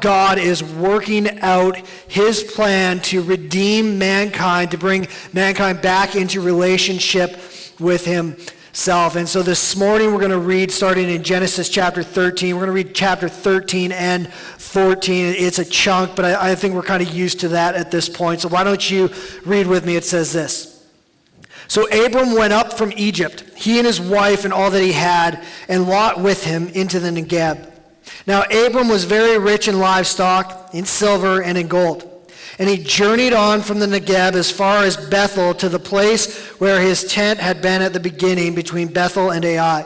God is working out his plan to redeem mankind, to bring mankind back into relationship with himself. And so this morning we're going to read, starting in Genesis chapter 13, we're going to read chapter 13 and 14. It's a chunk, but I think we're kind of used to that at this point. So why don't you read with me? It says this. So Abram went up from Egypt, he and his wife and all that he had, and Lot with him into the Negeb. Now Abram was very rich in livestock, in silver, and in gold. And he journeyed on from the Negeb as far as Bethel to the place where his tent had been at the beginning between Bethel and Ai,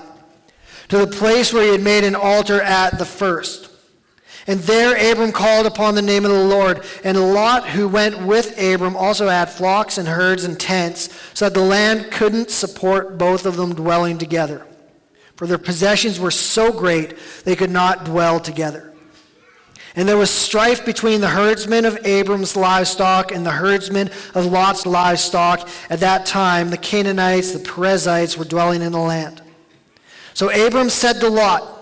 to the place where he had made an altar at the first. And there Abram called upon the name of the Lord. And Lot, who went with Abram, also had flocks and herds and tents, so that the land couldn't support both of them dwelling together. For their possessions were so great, they could not dwell together. And there was strife between the herdsmen of Abram's livestock and the herdsmen of Lot's livestock. At that time, the Canaanites, the Perizzites, were dwelling in the land. So Abram said to Lot,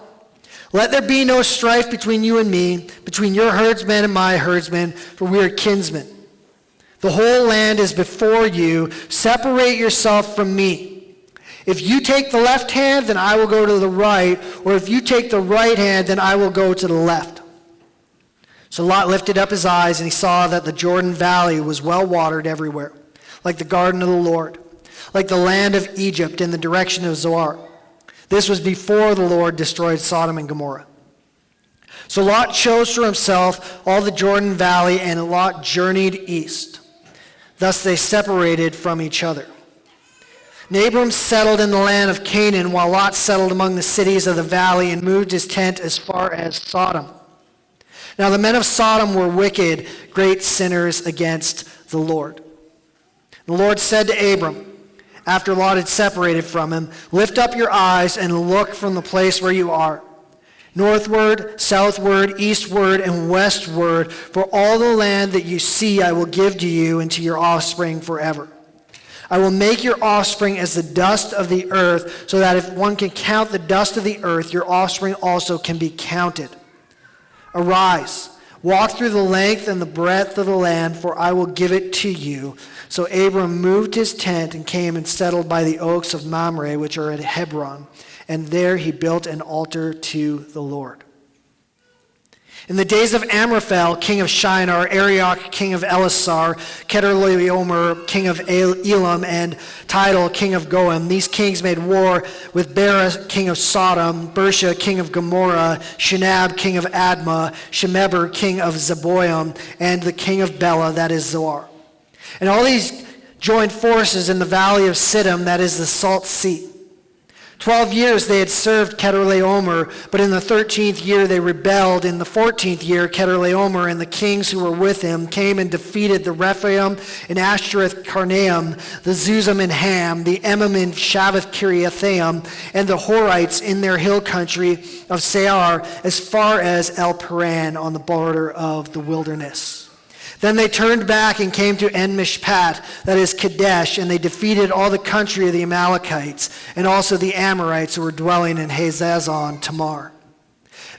"Let there be no strife between you and me, between your herdsmen and my herdsmen, for we are kinsmen. The whole land is before you. Separate yourself from me. If you take the left hand, then I will go to the right, or if you take the right hand, then I will go to the left." So Lot lifted up his eyes, and he saw that the Jordan Valley was well watered everywhere, like the garden of the Lord, like the land of Egypt in the direction of Zoar. This was before the Lord destroyed Sodom and Gomorrah. So Lot chose for himself all the Jordan Valley, and Lot journeyed east. Thus they separated from each other. And Abram settled in the land of Canaan, while Lot settled among the cities of the valley and moved his tent as far as Sodom. Now the men of Sodom were wicked, great sinners against the Lord. The Lord said to Abram, after Lot had separated from him, "Lift up your eyes and look from the place where you are, northward, southward, eastward, and westward, for all the land that you see I will give to you and to your offspring forever. I will make your offspring as the dust of the earth, so that if one can count the dust of the earth, your offspring also can be counted. Arise, walk through the length and the breadth of the land, for I will give it to you." So Abram moved his tent and came and settled by the oaks of Mamre, which are at Hebron, and there he built an altar to the Lord. In the days of Amraphel, king of Shinar, Arioch, king of Elasar, Chedorlaomer, king of Elam, and Tidal, king of Goim, these kings made war with Bera, king of Sodom, Bersha, king of Gomorrah, Shinab, king of Admah, Shemeber, king of Zeboim, and the king of Bela, that is Zoar. And all these joined forces in the valley of Siddim, that is the Salt Sea. 12 years they had served Chedorlaomer, but in the 13th year they rebelled. In the 14th year, Chedorlaomer and the kings who were with him came and defeated the Rephaim in Ashtoreth Karnaim, the Zuzim in Ham, the Emim in Shaveth Kiriathaim, and the Horites in their hill country of Seir, as far as El Paran on the border of the wilderness. Then they turned back and came to En-Mishpat, that is Kadesh, and they defeated all the country of the Amalekites, and also the Amorites who were dwelling in Hazazon Tamar.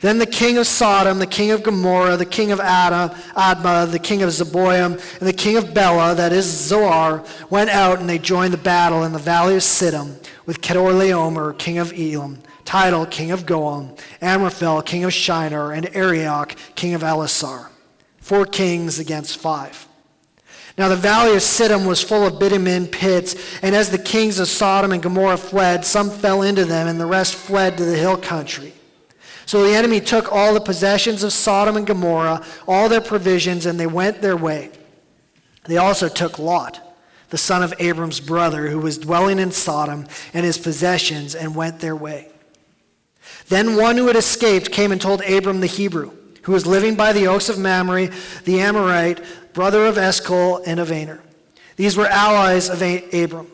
Then the king of Sodom, the king of Gomorrah, the king of Admah, the king of Zeboim, and the king of Bela, that is Zoar, went out and they joined the battle in the valley of Siddim with Chedorlaomer, king of Elam, Tidal, king of Goim, Amraphel, king of Shinar, and Arioch, king of Elasar. 4 kings against 5. Now the valley of Siddim was full of bitumen pits, and as the kings of Sodom and Gomorrah fled, some fell into them, and the rest fled to the hill country. So the enemy took all the possessions of Sodom and Gomorrah, all their provisions, and they went their way. They also took Lot, the son of Abram's brother, who was dwelling in Sodom, and his possessions, and went their way. Then one who had escaped came and told Abram the Hebrew, who was living by the oaks of Mamre, the Amorite, brother of Eshcol and of Aner. These were allies of Abram.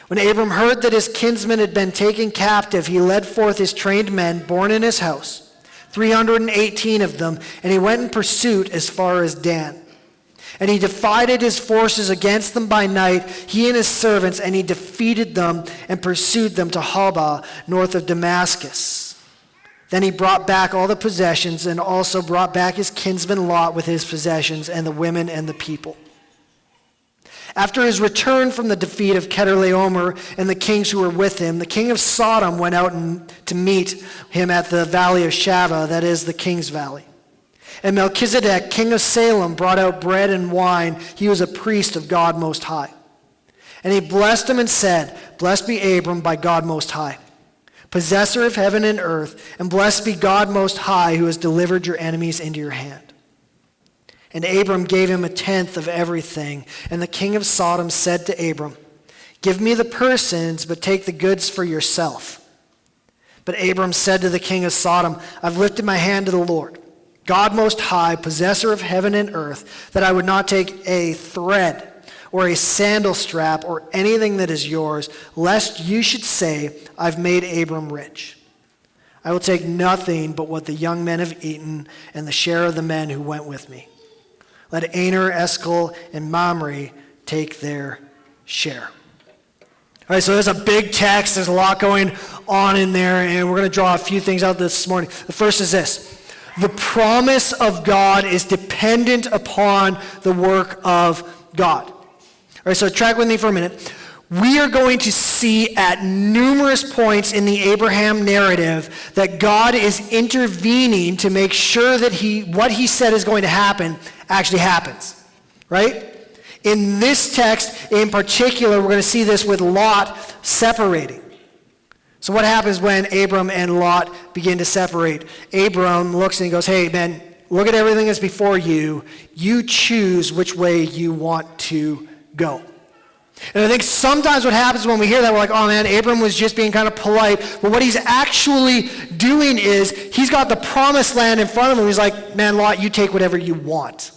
When Abram heard that his kinsman had been taken captive, he led forth his trained men born in his house, 318 of them, and he went in pursuit as far as Dan. And he divided his forces against them by night, he and his servants, and he defeated them and pursued them to Hobah, north of Damascus. Then he brought back all the possessions and also brought back his kinsman Lot with his possessions and the women and the people. After his return from the defeat of Chedorlaomer and the kings who were with him, the king of Sodom went out to meet him at the valley of Shaveh, that is the king's valley. And Melchizedek, king of Salem, brought out bread and wine. He was a priest of God Most High. And he blessed him and said, "Blessed be Abram by God Most High, possessor of heaven and earth, and blessed be God Most High, who has delivered your enemies into your hand." And Abram gave him a tenth of everything. And the king of Sodom said to Abram, "Give me the persons, but take the goods for yourself." But Abram said to the king of Sodom, "I've lifted my hand to the Lord, God Most High, possessor of heaven and earth, that I would not take a thread or a sandal strap or anything that is yours, lest you should say, 'I've made Abram rich.' I will take nothing but what the young men have eaten and the share of the men who went with me. Let Aner, Eshcol, and Mamre take their share." All right, so there's a big text. There's a lot going on in there, and we're going to draw a few things out this morning. The first is this. The promise of God is dependent upon the work of God. All right, so track with me for a minute. We are going to see at numerous points in the Abraham narrative that God is intervening to make sure that what he said is going to happen actually happens, right? In this text in particular, we're going to see this with Lot separating. So what happens when Abram and Lot begin to separate? Abram looks and he goes, "Hey, man, look at everything that's before you. You choose which way you want to go." And I think sometimes what happens when we hear that, we're like, "Oh man, Abram was just being kind of polite." But what he's actually doing is he's got the promised land in front of him. He's like, "Man, Lot, you take whatever you want."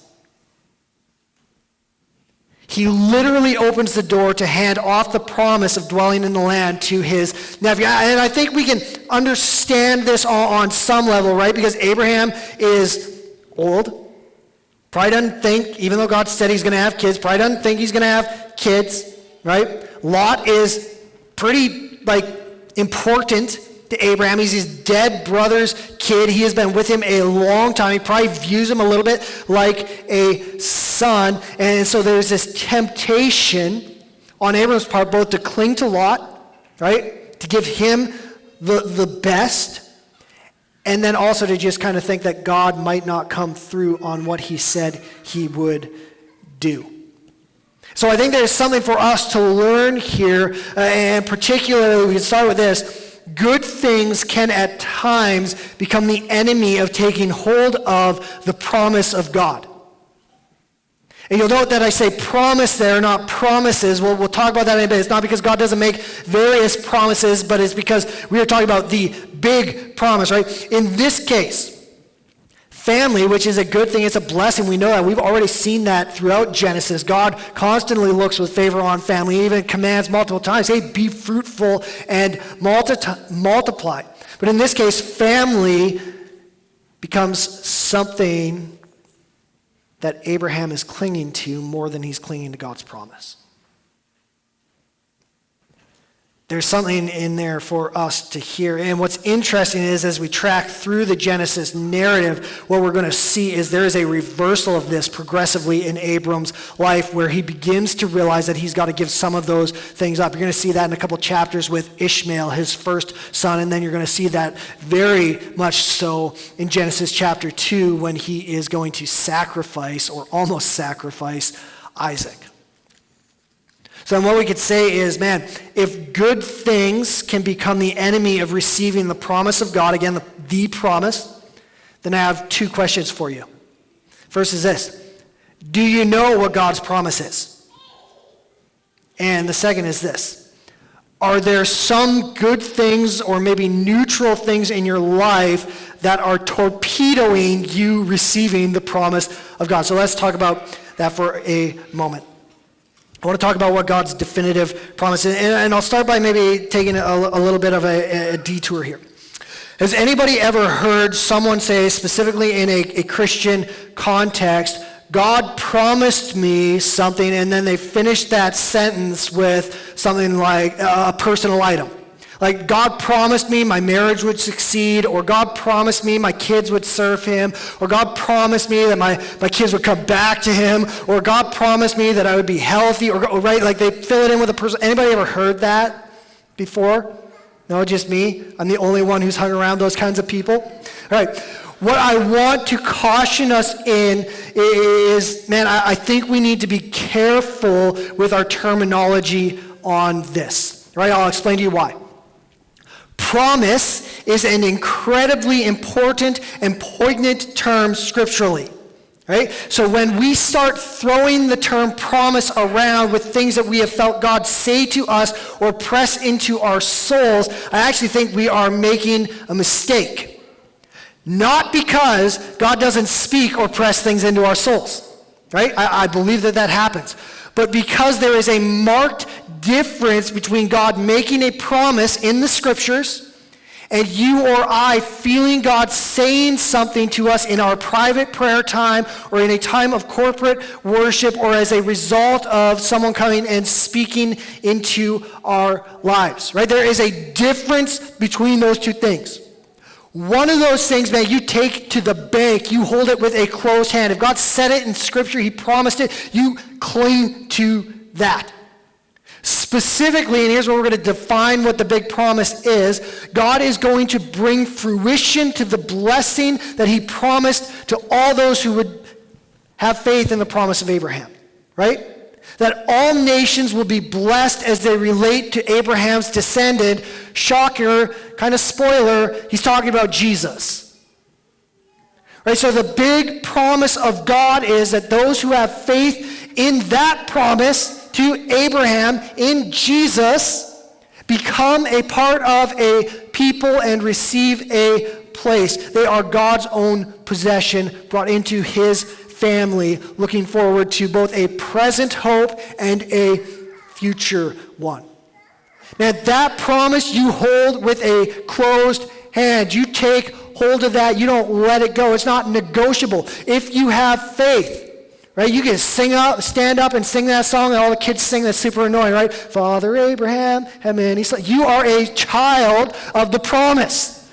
He literally opens the door to hand off the promise of dwelling in the land to his nephew. And I think we can understand this on some level, right? Because Abraham is old. Probably doesn't think, even though God said he's going to have kids, probably doesn't think he's going to have kids, right? Lot is pretty, important to Abraham. He's his dead brother's kid. He has been with him a long time. He probably views him a little bit like a son. And so there's this temptation on Abraham's part both to cling to Lot, right? To give him the best. And then also to just kind of think that God might not come through on what he said he would do. So I think there's something for us to learn here, and particularly we can start with this. Good things can at times become the enemy of taking hold of the promise of God. And you'll note that I say promise there, not promises. We'll talk about that in a bit. It's not because God doesn't make various promises, but it's because we are talking about the big promise, right? In this case, family, which is a good thing, it's a blessing. We know that. We've already seen that throughout Genesis. God constantly looks with favor on family. He even commands multiple times, "Hey, be fruitful and multiply." But in this case, family becomes something that Abraham is clinging to more than he's clinging to God's promise. There's something in there for us to hear. And what's interesting is as we track through the Genesis narrative, what we're going to see is there is a reversal of this progressively in Abram's life where he begins to realize that he's got to give some of those things up. You're going to see that in a couple chapters with Ishmael, his first son, and then you're going to see that very much so in Genesis chapter 2 when he is going to sacrifice or almost sacrifice Isaac. So then what we could say is, man, if good things can become the enemy of receiving the promise of God, again, the promise, then I have two questions for you. First is this: do you know what God's promise is? And the second is this: are there some good things or maybe neutral things in your life that are torpedoing you receiving the promise of God? So let's talk about that for a moment. I want to talk about what God's definitive promise is, and I'll start by maybe taking a little bit of a detour here. Has anybody ever heard someone say, specifically in a Christian context, God promised me something, and then they finish that sentence with something like a personal item? Like God promised me my marriage would succeed, or God promised me my kids would serve him, or God promised me that my kids would come back to him, or God promised me that I would be healthy, or right? Like they fill it in with a person. Anybody ever heard that before? No, just me? I'm the only one who's hung around those kinds of people? All right. What I want to caution us in is, man, I think we need to be careful with our terminology on this. All right, I'll explain to you why. Promise is an incredibly important and poignant term scripturally. Right? So when we start throwing the term promise around with things that we have felt God say to us or press into our souls, I actually think we are making a mistake. Not because God doesn't speak or press things into our souls. Right? I believe that happens. But because there is a marked difference between God making a promise in the scriptures and you or I feeling God saying something to us in our private prayer time or in a time of corporate worship or as a result of someone coming and speaking into our lives, right? There is a difference between those two things. One of those things, man, you take to the bank, you hold it with a closed hand. If God said it in Scripture, he promised it, you cling to that. Specifically, and here's where we're going to define what the big promise is, God is going to bring fruition to the blessing that he promised to all those who would have faith in the promise of Abraham, right? That all nations will be blessed as they relate to Abraham's descendant. Shocker, kind of spoiler, he's talking about Jesus. Right, so the big promise of God is that those who have faith in that promise to Abraham in Jesus become a part of a people and receive a place. They are God's own possession brought into his family, looking forward to both a present hope and a future one. Now that promise you hold with a closed hand. You take hold of that. You don't let it go. It's not negotiable. If you have faith, right, you can stand up and sing that song, and all the kids sing. That's super annoying, right? Father Abraham had many sons. You are a child of the promise.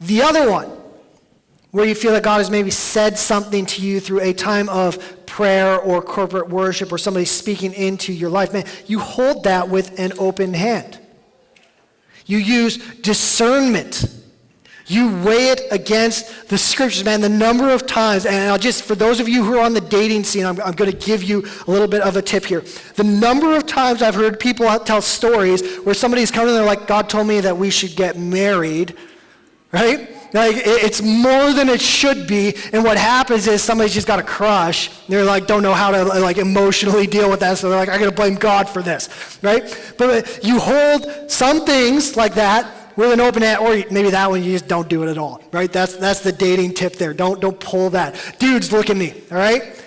The other one, where you feel that God has maybe said something to you through a time of prayer or corporate worship or somebody speaking into your life, man, you hold that with an open hand. You use discernment. You weigh it against the scriptures, man. The number of times, and I'll just, for those of you who are on the dating scene, I'm going to give you a little bit of a tip here. The number of times I've heard people tell stories where somebody's coming and they're like, God told me that we should get married, right? Like, it's more than it should be, and what happens is somebody's just got a crush. They're like, don't know how to like emotionally deal with that, so they're like, I got to blame God for this, right? But you hold some things like that with an open hand, or maybe that one you just don't do it at all, right? That's the dating tip there. Don't pull that. Dudes, look at me, all right?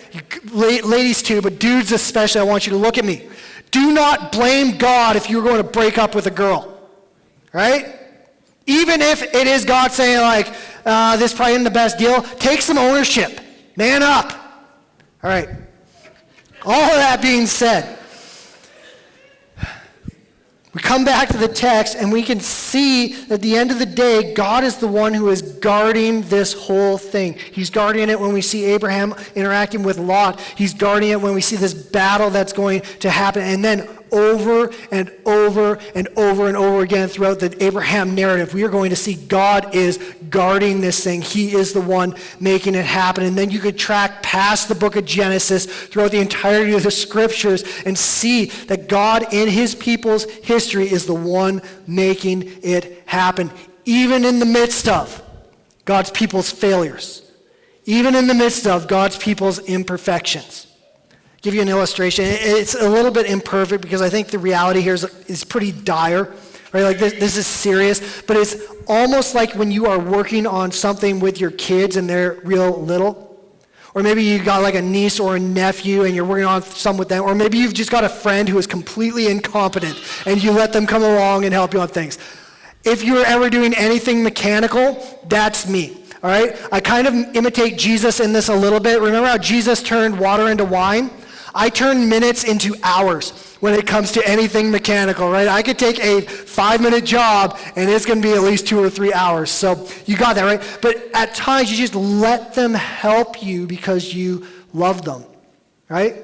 Ladies too, but dudes especially, I want you to look at me. Do not blame God if you're going to break up with a girl, right? Even if it is God saying, like, this probably isn't the best deal, take some ownership. Man up. All right. All of that being said, we come back to the text and we can see that at the end of the day, God is the one who is guarding this whole thing. He's guarding it when we see Abraham interacting with Lot. He's guarding it when we see this battle that's going to happen. And then over and over and over and over again throughout the Abraham narrative, we are going to see God is guarding this thing. He is the one making it happen. And then you could track past the book of Genesis throughout the entirety of the scriptures and see that God in his people's history is the one making it happen, even in the midst of God's people's failures, even in the midst of God's people's imperfections. Give you an illustration. It's a little bit imperfect because I think the reality here is pretty dire, right? Like this is serious, but it's almost like when you are working on something with your kids and they're real little, or maybe you got like a niece or a nephew and you're working on some with them, or maybe you've just got a friend who is completely incompetent and you let them come along and help you on things. If you're ever doing anything mechanical, that's me. All right? I kind of imitate Jesus in this a little bit. Remember how Jesus turned water into wine? I turn minutes into hours when it comes to anything mechanical, right? I could take a 5-minute job and it's going to be at least 2 or 3 hours. So you got that, right? But at times you just let them help you because you love them, right?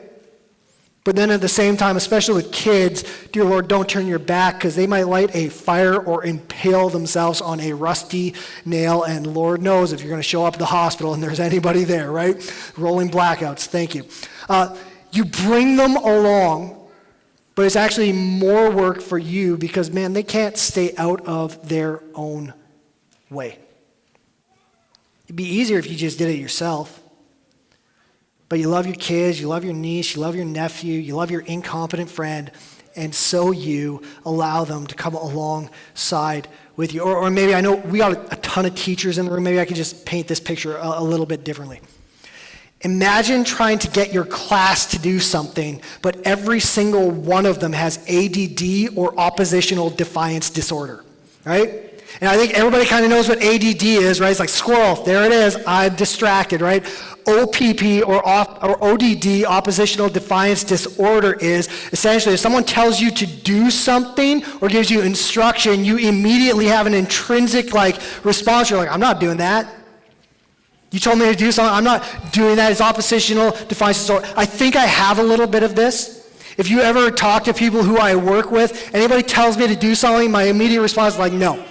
But then at the same time, especially with kids, dear Lord, don't turn your back because they might light a fire or impale themselves on a rusty nail, and Lord knows if you're going to show up at the hospital and there's anybody there, right? Rolling blackouts, thank you. You bring them along, but it's actually more work for you because, man, they can't stay out of their own way. It'd be easier if you just did it yourself. But you love your kids, you love your niece, you love your nephew, you love your incompetent friend, and so you allow them to come alongside with you. Or maybe, I know we got a ton of teachers in the room, maybe I could just paint this picture a little bit differently. Imagine trying to get your class to do something, but every single one of them has ADD or oppositional defiance disorder, right? And I think everybody kind of knows what ADD is, right? It's like squirrel, there it is, I'm distracted, right? OPP or ODD, oppositional defiance disorder, is essentially if someone tells you to do something or gives you instruction, you immediately have an intrinsic response. You're like, I'm not doing that. You told me to do something, I'm not doing that. It's oppositional defiance disorder. I think I have a little bit of this. If you ever talk to people who I work with, anybody tells me to do something, my immediate response is like, no,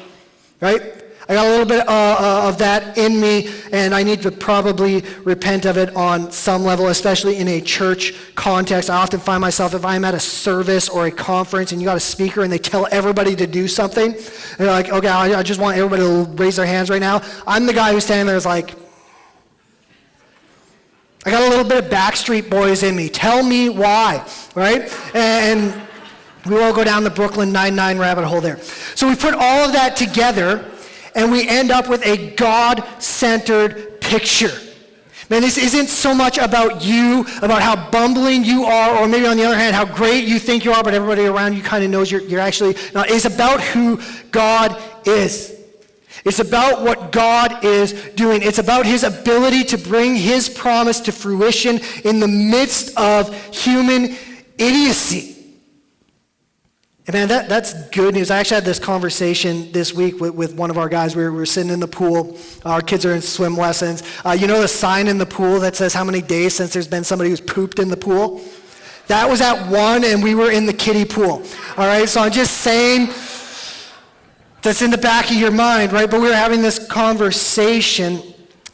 right? I got a little bit of that in me, and I need to probably repent of it on some level, especially in a church context. I often find myself, if I'm at a service or a conference and you got a speaker and they tell everybody to do something, and they're like, okay, I just want everybody to raise their hands right now. I'm the guy who's standing there is like, I got a little bit of Backstreet Boys in me. Tell me why, right? And we won't go down the Brooklyn Nine-Nine rabbit hole there. So we put all of that together, and we end up with a God-centered picture. Man, this isn't so much about you, about how bumbling you are, or maybe on the other hand, how great you think you are, but everybody around you kind of knows you're actually not. It's about who God is. It's about what God is doing. It's about his ability to bring his promise to fruition in the midst of human idiocy. And man, that's good news. I actually had this conversation this week with one of our guys. We were sitting in the pool. Our kids are in swim lessons. You know the sign in the pool that says how many days since there's been somebody who's pooped in the pool? That was at 1, and we were in the kiddie pool. All right, so I'm just saying that's in the back of your mind, right? But we were having this conversation,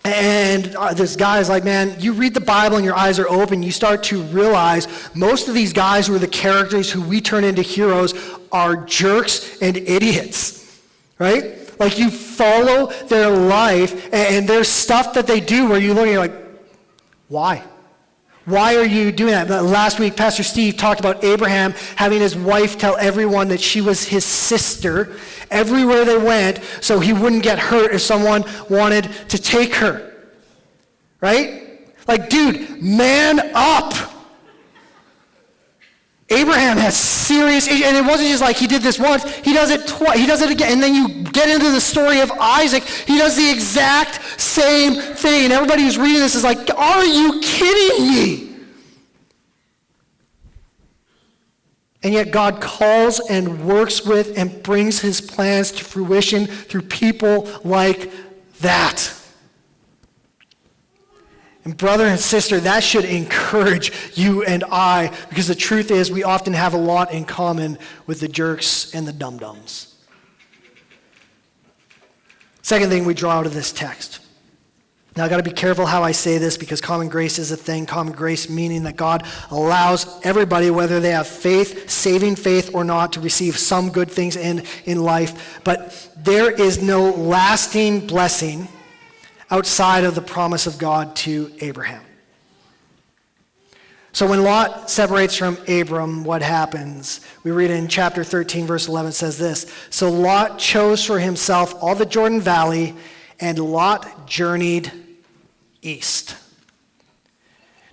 and this guy's like, man, you read the Bible and your eyes are open. You start to realize most of these guys who are the characters who we turn into heroes are jerks and idiots, right? Like you follow their life, and there's stuff that they do where you look and you're like, why? Why are you doing that? Last week, Pastor Steve talked about Abraham having his wife tell everyone that she was his sister everywhere they went so he wouldn't get hurt if someone wanted to take her. Right? Like, dude, man up. Abraham has serious issues, and it wasn't just like he did this once, he does it twice, he does it again, and then you get into the story of Isaac, he does the exact same thing, and everybody who's reading this is like, are you kidding me? And yet God calls and works with and brings his plans to fruition through people like that. And brother and sister, that should encourage you and I, because the truth is we often have a lot in common with the jerks and the dum-dums. Second thing we draw out of this text. Now, I've got to be careful how I say this because common grace is a thing. Common grace meaning that God allows everybody, whether they have faith, saving faith or not, to receive some good things in life. But there is no lasting blessing outside of the promise of God to Abraham. So when Lot separates from Abram, what happens? We read in chapter 13, verse 11, it says this: So Lot chose for himself all the Jordan Valley, and Lot journeyed east.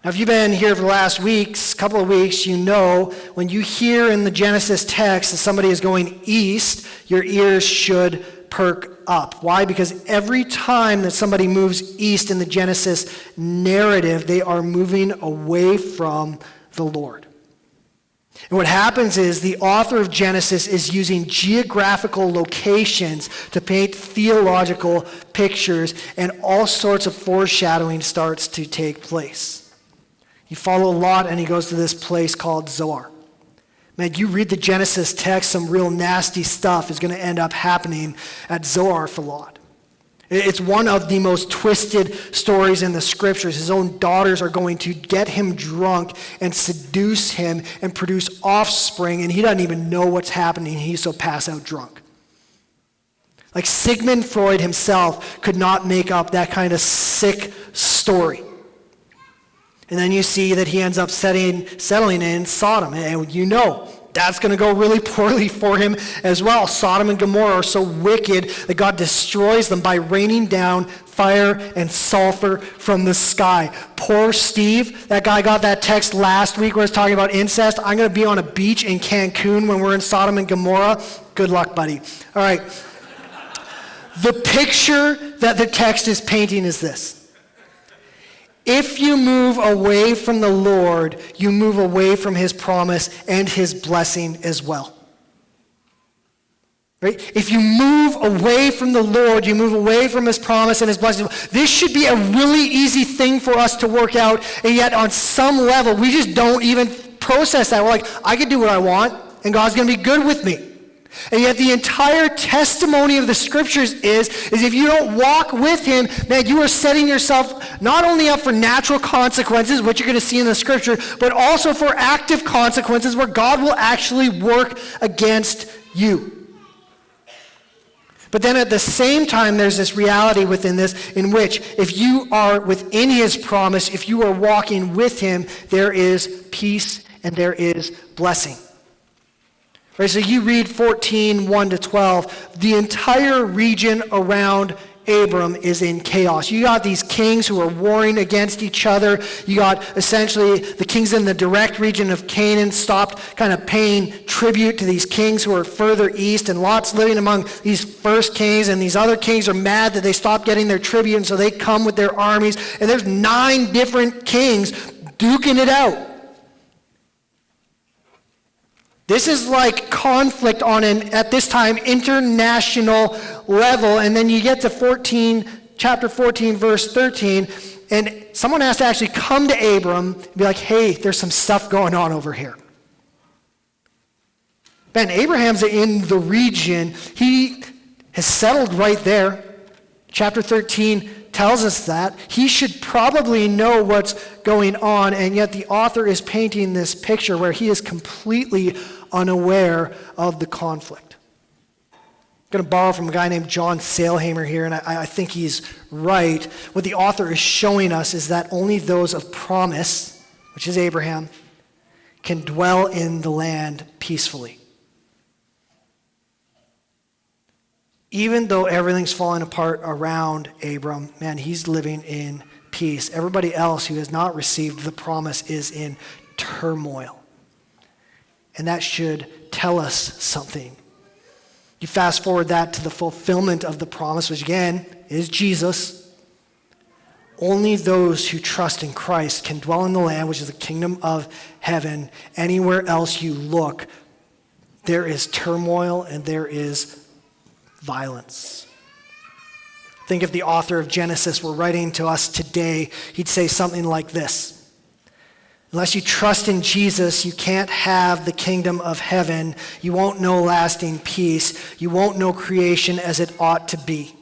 Now, if you've been here for the last couple of weeks, you know when you hear in the Genesis text that somebody is going east, your ears should perk up. Why? Because every time that somebody moves east in the Genesis narrative, they are moving away from the Lord. And what happens is the author of Genesis is using geographical locations to paint theological pictures, and all sorts of foreshadowing starts to take place. You follow Lot and he goes to this place called Zoar. Man, you read the Genesis text, some real nasty stuff is going to end up happening at Zoar for Lot. It's one of the most twisted stories in the scriptures. His own daughters are going to get him drunk and seduce him and produce offspring, and he doesn't even know what's happening. He's so pass out drunk. Like Sigmund Freud himself could not make up that kind of sick story. And then you see that he ends up settling in Sodom, and you know that's going to go really poorly for him as well. Sodom and Gomorrah are so wicked that God destroys them by raining down fire and sulfur from the sky. Poor Steve, that guy got that text last week where it's talking about incest. I'm going to be on a beach in Cancun when we're in Sodom and Gomorrah. Good luck, buddy. All right. The picture that the text is painting is this. If you move away from the Lord, you move away from his promise and his blessing as well. Right? If you move away from the Lord, you move away from his promise and his blessing. This should be a really easy thing for us to work out, and yet on some level, we just don't even process that. We're like, I can do what I want, and God's going to be good with me. And yet the entire testimony of the scriptures is if you don't walk with him, man, you are setting yourself not only up for natural consequences, which you're going to see in the scripture, but also for active consequences where God will actually work against you. But then at the same time, there's this reality within this in which if you are within his promise, if you are walking with him, there is peace and there is blessing. Right, so you read 14, 1 to 12, the entire region around Abram is in chaos. You got these kings who are warring against each other. You got essentially the kings in the direct region of Canaan stopped kind of paying tribute to these kings who are further east, and Lot's living among these first kings, and these other kings are mad that they stopped getting their tribute, and so they come with their armies, and there's 9 different kings duking it out. This is like conflict on an, at this time, international level. And then you get to chapter 14, verse 13, and someone has to actually come to Abram and be like, hey, there's some stuff going on over here. Ben, Abraham's in the region. He has settled right there. Chapter 13 tells us that. He should probably know what's going on, and yet the author is painting this picture where he is completely unaware of the conflict. I'm going to borrow from a guy named John Sailhamer here, and I think he's right. What the author is showing us is that only those of promise, which is Abraham, can dwell in the land peacefully. Even though everything's falling apart around Abram, man, he's living in peace. Everybody else who has not received the promise is in turmoil. And that should tell us something. You fast forward that to the fulfillment of the promise, which again is Jesus. Only those who trust in Christ can dwell in the land, which is the kingdom of heaven. Anywhere else you look, there is turmoil and there is violence. I think if the author of Genesis were writing to us today, he'd say something like this. Unless you trust in Jesus, you can't have the kingdom of heaven. You won't know lasting peace. You won't know creation as it ought to be.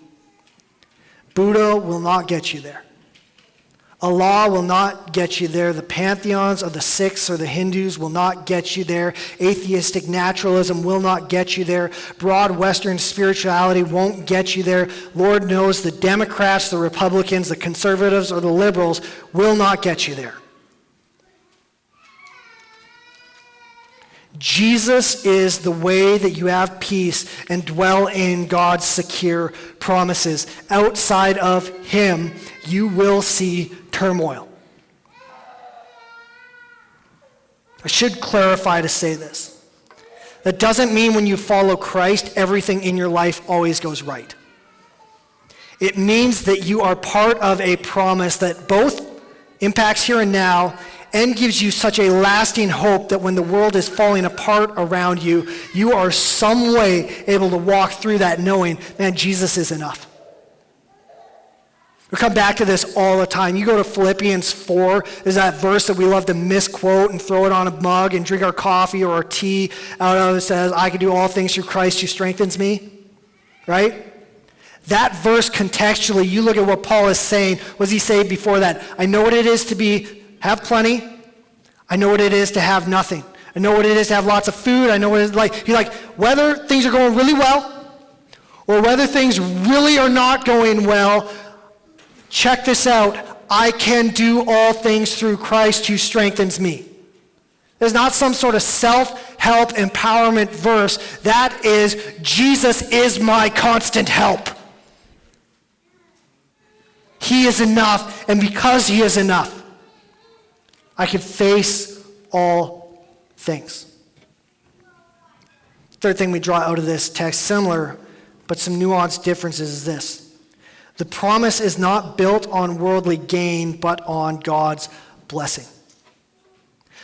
Buddha will not get you there. Allah will not get you there. The pantheons of the Sikhs or the Hindus will not get you there. Atheistic naturalism will not get you there. Broad Western spirituality won't get you there. Lord knows the Democrats, the Republicans, the conservatives, or the liberals will not get you there. Jesus is the way that you have peace and dwell in God's secure promises. Outside of him, you will see turmoil. I should clarify to say this. That doesn't mean when you follow Christ, everything in your life always goes right. It means that you are part of a promise that both impacts here and now and gives you such a lasting hope that when the world is falling apart around you, you are some way able to walk through that knowing, man, Jesus is enough. We come back to this all the time. You go to Philippians 4, there's that verse that we love to misquote and throw it on a mug and drink our coffee or our tea out of. It says, I can do all things through Christ who strengthens me, right? That verse contextually, you look at what Paul is saying. What does he say before that? I know what it is to have plenty. I know what it is to have nothing. I know what it is to have lots of food. I know what it's like. He's like, whether things are going really well or whether things really are not going well, check this out. I can do all things through Christ who strengthens me. There's not some sort of self-help empowerment verse. That is, Jesus is my constant help. He is enough, and because he is enough, I can face all things. Third thing we draw out of this text, similar but some nuanced differences, is this. The promise is not built on worldly gain, but on God's blessing.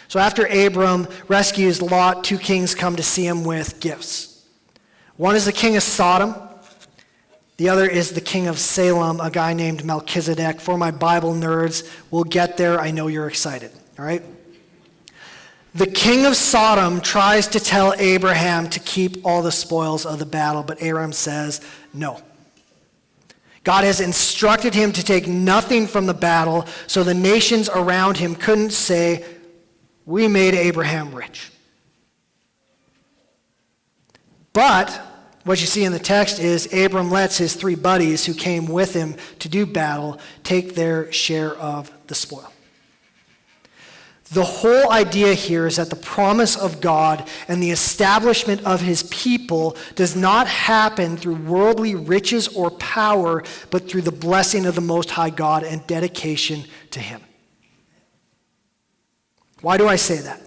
So after Abram rescues Lot, two kings come to see him with gifts. One is the king of Sodom. The other is the king of Salem, a guy named Melchizedek. For my Bible nerds, we'll get there. I know you're excited. All right? The king of Sodom tries to tell Abraham to keep all the spoils of the battle, but Abraham says no. God has instructed him to take nothing from the battle, so the nations around him couldn't say, we made Abraham rich. But what you see in the text is Abram lets his three buddies who came with him to do battle take their share of the spoil. The whole idea here is that the promise of God and the establishment of his people does not happen through worldly riches or power, but through the blessing of the Most High God and dedication to him. Why do I say that?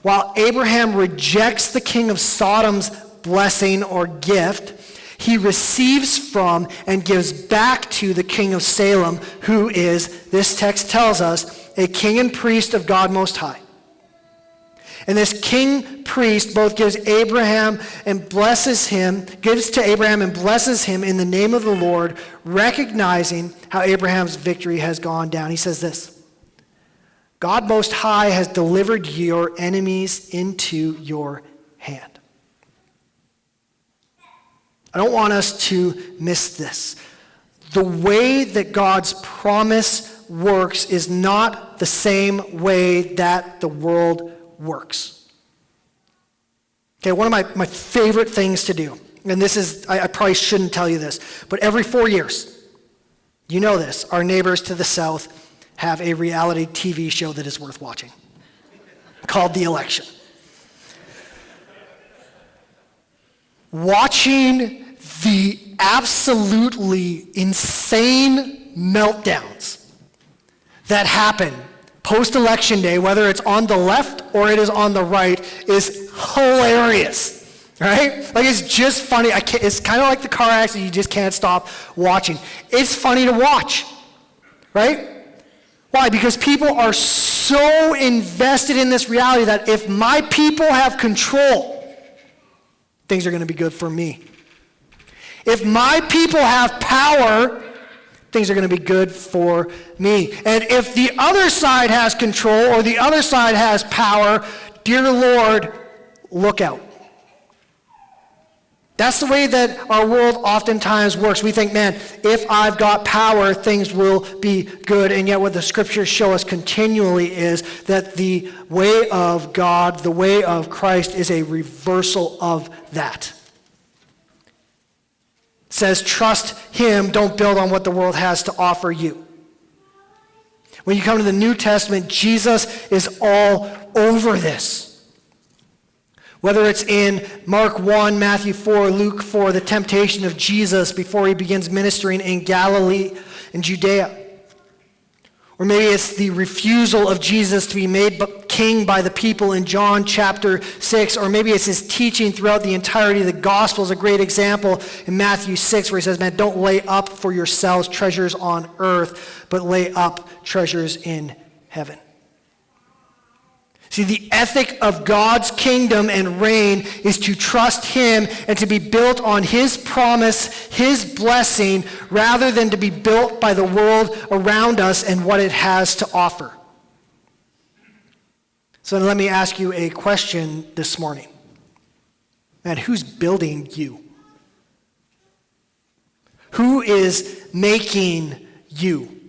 While Abraham rejects the king of Sodom's blessing or gift, he receives from and gives back to the king of Salem, who is, this text tells us, a king and priest of God Most High. And this king priest both gives to Abraham and blesses him in the name of the Lord, recognizing how Abraham's victory has gone down. He says this, God Most High has delivered your enemies into your hand. I don't want us to miss this. The way that God's promise works is not the same way that the world works. Okay, one of my favorite things to do, and this is, I probably shouldn't tell you this, but every 4 years, you know this, our neighbors to the south have a reality TV show that is worth watching called The Election. Watching the absolutely insane meltdowns that happen post-election day, whether it's on the left or it is on the right, is hilarious, right? Like, it's just funny. It's kind of like the car accident. You just can't stop watching. It's funny to watch, right? Why? Because people are so invested in this reality that if my people have control, things are going to be good for me. If my people have power, things are going to be good for me. And if the other side has control or the other side has power, dear Lord, look out. That's the way that our world oftentimes works. We think, man, if I've got power, things will be good. And yet what the scriptures show us continually is that the way of God, the way of Christ, is a reversal of that. It says, trust him, don't build on what the world has to offer you. When you come to the New Testament, Jesus is all over this. Whether it's in Mark 1, Matthew 4, Luke 4, the temptation of Jesus before he begins ministering in Galilee and Judea. Or maybe it's the refusal of Jesus to be made king by the people in John chapter 6. Or maybe it's his teaching throughout the entirety of the gospel. Is a great example in Matthew 6 where he says, man, don't lay up for yourselves treasures on earth, but lay up treasures in heaven. See, the ethic of God's kingdom and reign is to trust him and to be built on his promise, his blessing, rather than to be built by the world around us and what it has to offer. So let me ask you a question this morning. Man, who's building you? Who is making you?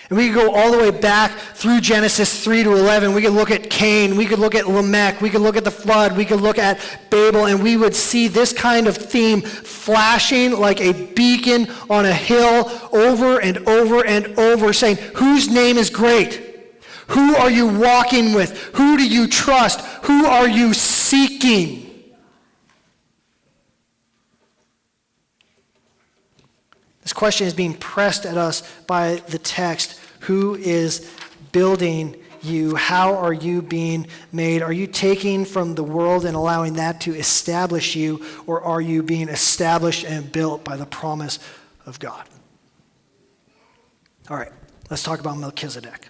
And we could go all the way back through Genesis 3 to 11. We could look at Cain. We could look at Lamech. We could look at the flood. We could look at Babel. And we would see this kind of theme flashing like a beacon on a hill over and over and over, saying, whose name is great? Who are you walking with? Who do you trust? Who are you seeking? This question is being pressed at us by the text. Who is building you? How are you being made? Are you taking from the world and allowing that to establish you, or are you being established and built by the promise of God? All right, let's talk about Melchizedek.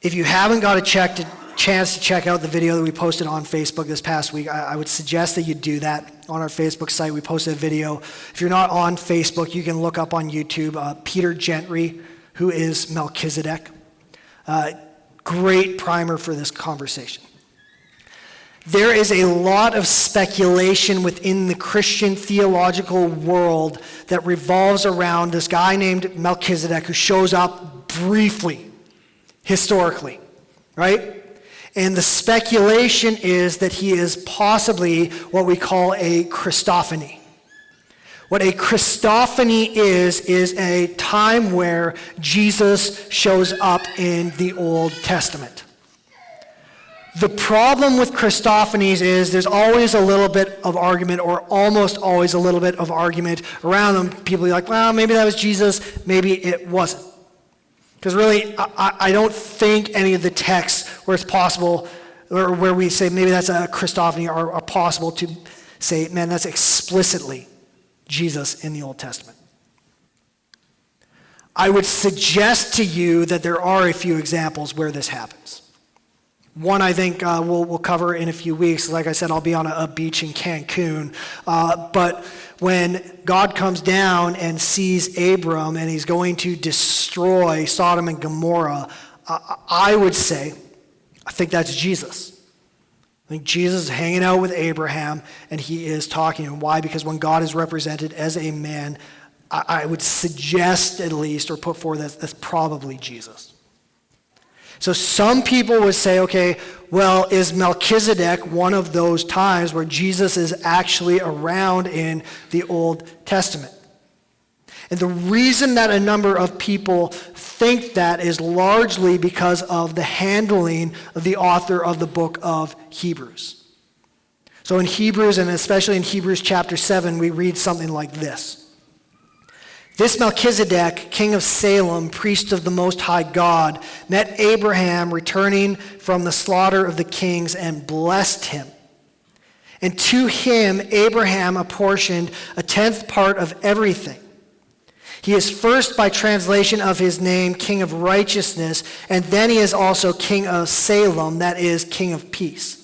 If you haven't got a chance to check out the video that we posted on Facebook this past week, I would suggest that you do that. On our Facebook site, we posted a video. If you're not on Facebook, you can look up on YouTube Peter Gentry, who is Melchizedek. Great primer for this conversation. There is a lot of speculation within the Christian theological world that revolves around this guy named Melchizedek, who shows up briefly, historically, right? And the speculation is that he is possibly what we call a Christophany. What a Christophany is a time where Jesus shows up in the Old Testament. The problem with Christophanies is there's always a little bit of argument, or almost always a little bit of argument around them. People are like, well, maybe that was Jesus, maybe it wasn't. Because really, I don't think any of the texts where it's possible, or where we say maybe that's a Christophany, are possible to say, man, that's explicitly Jesus in the Old Testament. I would suggest to you that there are a few examples where this happens. One I think we'll cover in a few weeks. Like I said, I'll be on a beach in Cancun. But when God comes down and sees Abram and he's going to destroy Sodom and Gomorrah, I would say, I think that's Jesus. I think Jesus is hanging out with Abraham and he is talking to him. Why? Because when God is represented as a man, I would suggest at least, or put forward, that's probably Jesus. So some people would say, okay, well, is Melchizedek one of those times where Jesus is actually around in the Old Testament? And the reason that a number of people think that is largely because of the handling of the author of the book of Hebrews. So in Hebrews, and especially in Hebrews chapter 7, we read something like this. This Melchizedek, king of Salem, priest of the Most High God, met Abraham returning from the slaughter of the kings and blessed him. And to him, Abraham apportioned a 10th part of everything. He is first, by translation of his name, King of Righteousness, and then he is also King of Salem, that is, King of Peace.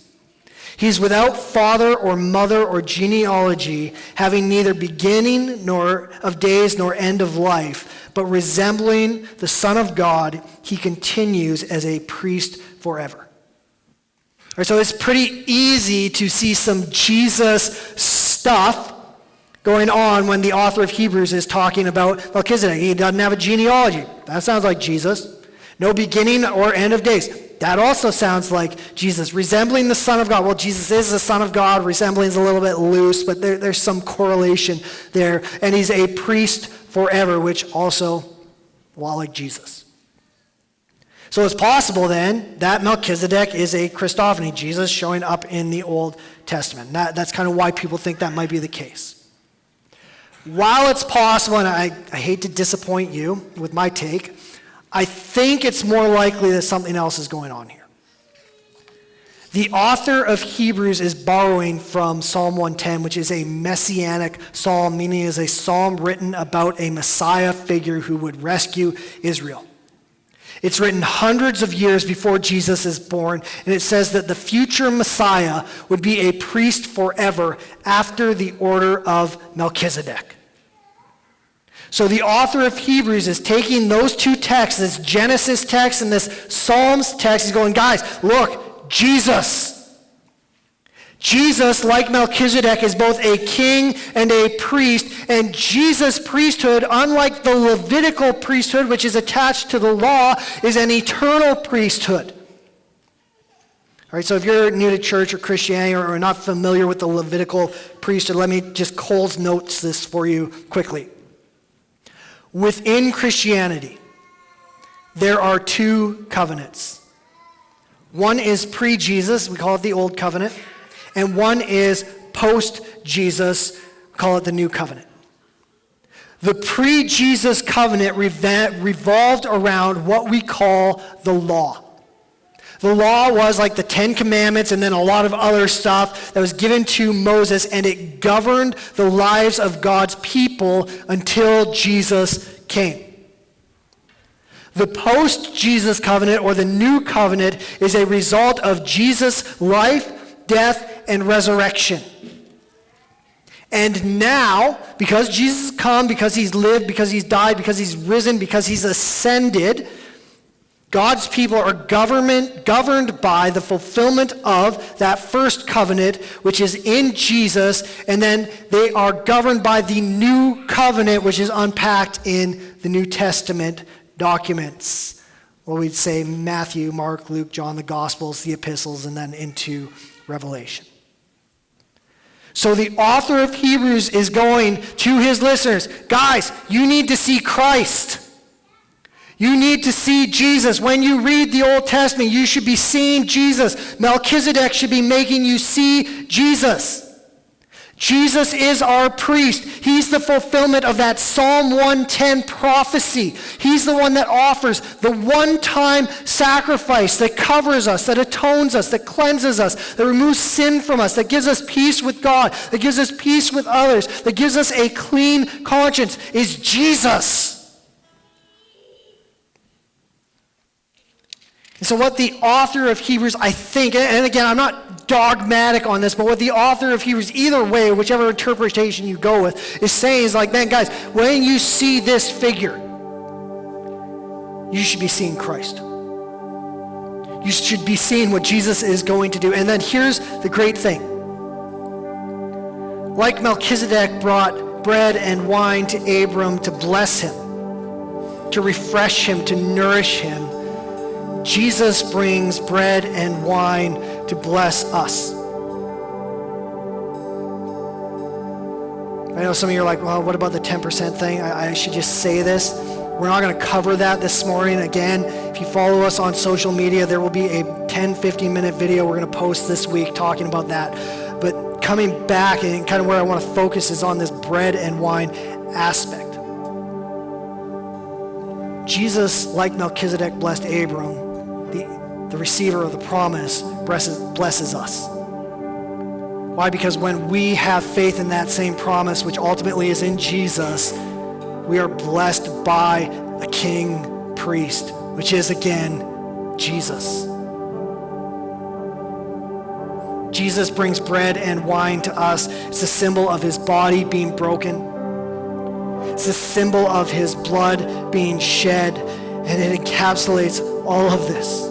He is without father or mother or genealogy, having neither beginning nor of days nor end of life, but resembling the Son of God, he continues as a priest forever. All right, so it's pretty easy to see some Jesus stuff going on when the author of Hebrews is talking about Melchizedek. He doesn't have a genealogy. That sounds like Jesus. No beginning or end of days. That also sounds like Jesus. Resembling the Son of God. Well, Jesus is the Son of God. Resembling is a little bit loose, but there's some correlation there. And he's a priest forever, which also, a lot like Jesus. So it's possible then that Melchizedek is a Christophany, Jesus showing up in the Old Testament. That's kind of why people think that might be the case. While it's possible, and I hate to disappoint you with my take, I think it's more likely that something else is going on here. The author of Hebrews is borrowing from Psalm 110, which is a messianic psalm, meaning it is a psalm written about a Messiah figure who would rescue Israel. It's written hundreds of years before Jesus is born, and it says that the future Messiah would be a priest forever after the order of Melchizedek. So the author of Hebrews is taking those two texts, this Genesis text and this Psalms text, he's going, guys, look, Jesus, like Melchizedek, is both a king and a priest, and Jesus' priesthood, unlike the Levitical priesthood, which is attached to the law, is an eternal priesthood. All right, so if you're new to church or Christianity or not familiar with the Levitical priesthood, let me just Cole's notes this for you quickly. Within Christianity, there are two covenants. One is pre-Jesus, we call it the Old Covenant, and one is post-Jesus, we call it the New Covenant. The pre-Jesus covenant revolved around what we call the law. The law was like the Ten Commandments and then a lot of other stuff that was given to Moses, and it governed the lives of God's people until Jesus came. The post-Jesus covenant, or the new covenant, is a result of Jesus' life, death, and resurrection. And now, because Jesus has come, because he's lived, because he's died, because he's risen, because he's ascended, God's people are governed by the fulfillment of that first covenant, which is in Jesus, and then they are governed by the new covenant, which is unpacked in the New Testament documents. Well, we'd say Matthew, Mark, Luke, John, the Gospels, the epistles, and then into Revelation. So the author of Hebrews is going to his listeners, guys, you need to see Christ. You need to see Jesus. When you read the Old Testament, you should be seeing Jesus. Melchizedek should be making you see Jesus. Jesus is our priest. He's the fulfillment of that Psalm 110 prophecy. He's the one that offers the one-time sacrifice that covers us, that atones us, that cleanses us, that removes sin from us, that gives us peace with God, that gives us peace with others, that gives us a clean conscience, is Jesus. And so what the author of Hebrews, I think, and again, I'm not dogmatic on this, but what the author of Hebrews, either way, whichever interpretation you go with, is saying is like, man, guys, when you see this figure, you should be seeing Christ. You should be seeing what Jesus is going to do. And then here's the great thing. Like Melchizedek brought bread and wine to Abram to bless him, to refresh him, to nourish him, Jesus brings bread and wine to bless us. I know some of you are like, well, what about the 10% thing? I should just say this. We're not going to cover that this morning. Again, if you follow us on social media, there will be a 10, 15-minute video we're going to post this week talking about that. But coming back, and kind of where I want to focus is on this bread and wine aspect. Jesus, like Melchizedek blessed Abram, the receiver of the promise, blesses us. Why? Because when we have faith in that same promise, which ultimately is in Jesus, we are blessed by a king priest, which is, again, Jesus. Jesus brings bread and wine to us. It's a symbol of his body being broken. It's a symbol of his blood being shed, and it encapsulates all of this.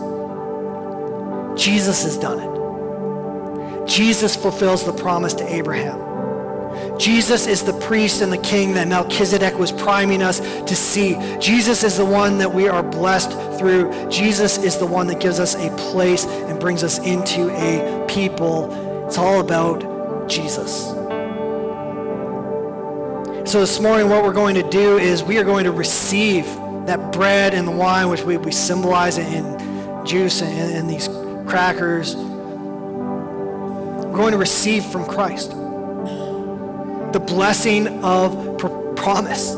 Jesus has done it. Jesus fulfills the promise to Abraham. Jesus is the priest and the king that Melchizedek was priming us to see. Jesus is the one that we are blessed through. Jesus is the one that gives us a place and brings us into a people. It's all about Jesus. So this morning what we're going to do is we are going to receive that bread and the wine, which we symbolize it in juice and these crackers. We're going to receive from Christ the blessing of promise.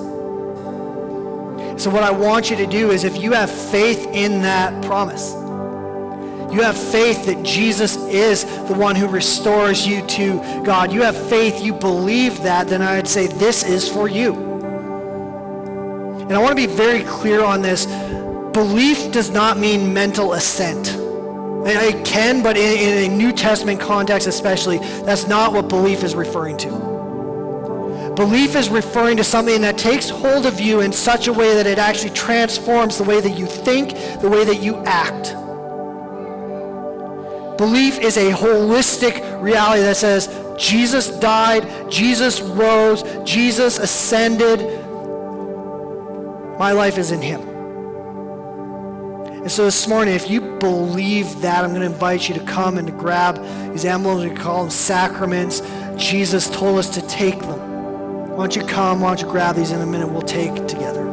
So what I want you to do is, if you have faith in that promise, you have faith that Jesus is the one who restores you to God, you have faith, you believe that, then I'd say this is for you. And I want to be very clear on this. Belief does not mean mental assent. It can, but in a New Testament context especially, that's not what belief is referring to. Belief is referring to something that takes hold of you in such a way that it actually transforms the way that you think, the way that you act. Belief is a holistic reality that says, Jesus died, Jesus rose, Jesus ascended. My life is in him. And so this morning, if you believe that, I'm going to invite you to come and to grab these emblems. We call them sacraments. Jesus told us to take them. Why don't you come? Why don't you grab these in a minute? We'll take together.